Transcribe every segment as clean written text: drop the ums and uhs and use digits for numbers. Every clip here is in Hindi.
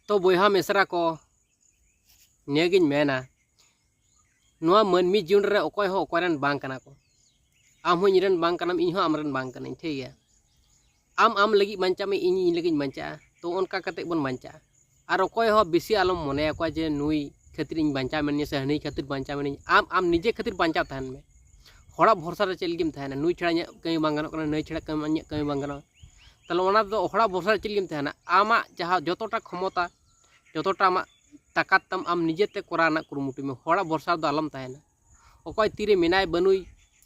तो बोहा मिसरा को नियागिन मेना नुआ मनमी जीवन रे अकोय हो अकोयरन बांग कना को आम हो इरन बांग कनाम इन हो आमरन बांग कना ठीक है आम लगी बंचा में इन लगी बंचा तो उनका कते बन बंचा और अकोय हो बेसी आलम मने को जे नुई खातिर इन बंचा मेनी से हनी खातिर बंचा मेनी आम निजे खातिर बंचा तहन में हड़ा भरोसा रे चलगिम तहना नुई छड़ा कई बांग गनो कना नई छड़ा कई बांग गनो तले ओना दो हड़ा भरोसा रे चलगिम तहना आमा जहां जतोटा क्षमता जतोटा आमा ताकत तम आम निजेते कोराना कुरुमुटु में हड़ा भरोसा दो आलम तहना अकोय तीरे मेनाय बनुई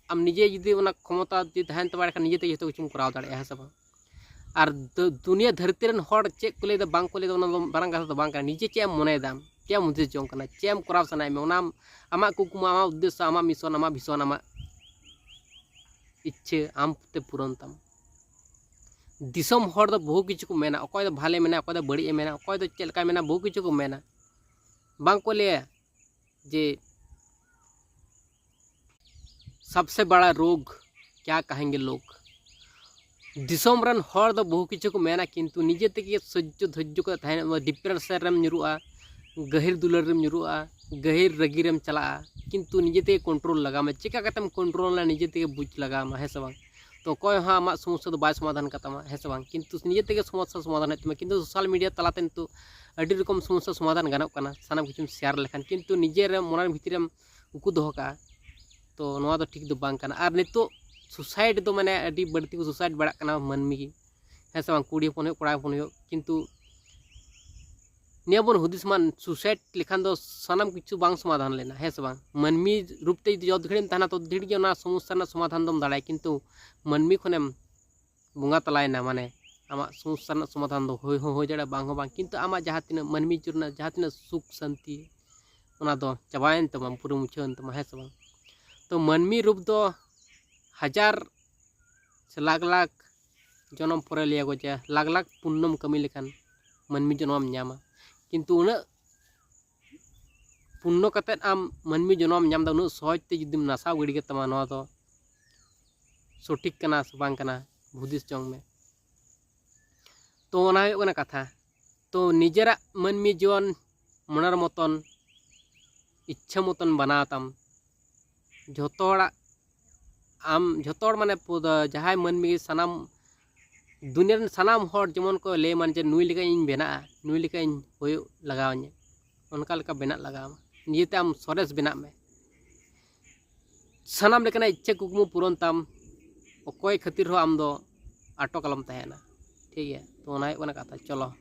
आम निजे जुदी ओना क्षमता जुदी तहन तबार खान निजेते जतो किछुम कराव दाड़े है सब और दुनिया धरती रन हड़ चेक को ले बांग को ले बारंग कथा तो बांग कना निजे चे मने दाम चे मुझे चों कना चे कराव सनाय में ओना आमा कुकुम आमा उद्देश्य आमा मिशन आमा भीषण आमा इच्छे आम ते पूरण तम दिसम हड़ दो बहु किछु को मेना अकोय दो भाले मेना अकोय दो बड़ी मेना अकोय दो चेलका मेना बहु किछु को मेना बांग को ले जे सबसे बड़ा रोग क्या कहेंगे लोग दिसम रन हड़ दो बहु किछु को मेना किंतु निजे ते सह्य धैर्य को तहन डिप्रेशन रेम nyuruआ गहिर दुलर रेम nyuruआ गहिर रगी रेम चला किंतु निजे ते कंट्रोल लगा में चिका कतम कंट्रोल ना निजे ते बुझ लगा मा है सब तो कोई हाँ आमा समस्या तो बाय समाधान कतमा है सब किंतु निजे ते समस्या समाधान है किंतु सोशल मीडिया तलाते तो अडी रकम समस्या समाधान गानों कना सानाम किछुम शेयर लेखान किंतु निजे रे मोनार भितरम उकु दोहो का तो नोआ दो ठीक दो बांग कना आर नितो सुसाइड दो माने अडी बड़ती को सुसाइड बड़ा कना मनमी की है सब कुड़ी फोन हो कोड़ा फोन हो किंतु नियाबन हुदिस मान सुसाइड लेखान दो सानाम किछु बांग समाधान लेना है सब मनमी रूपते जो धड़िम ताना तो धीड़ के ना समस्या ना समाधान दम दाड़ाय किंतु मनमी खनेम बुंगा तलायना माने आमा समस्या ना समाधान दो हो जड़ा बांग हो बांग किंतु आमा जहां तिना मनमी जुरना जहां तिना सुख शांति ओना दो चबायन तमा पूरा मुछन तमा है सब तो मनमी रूप दो हजार से लाख लाख जन्म परे लिया को जा लाख लाख पुण्यम कमी लेखान मनमी जन्म न्यामा किंतु उना पुण्य कते आम मनमी जन्म न्याम दा उना सहज ते जुदिम नासा गड़ी के तमा नवा तो सठिक कना से बांग कना बुद्धिस चंग में तो ओना हो कना कथा तो निजेरा मनमी जीवन मनार मतन इच्छा मतन बनाताम झोतोड़ा आम झोतोड़ माने जहां मनमी सानाम दुनिया सानाम हर जेमन को ले मान जे नुई लेका इन बेना नुई लेका इन होय लगावनी उनका लेका बेना लगाव निजेते आम सरेस बेना में सानाम लेकना इच्छा कुकमु पूरण ताम अकोय खातिर हो आम दो आटो कलम तहना ठीक है तो ओना कथा चलो।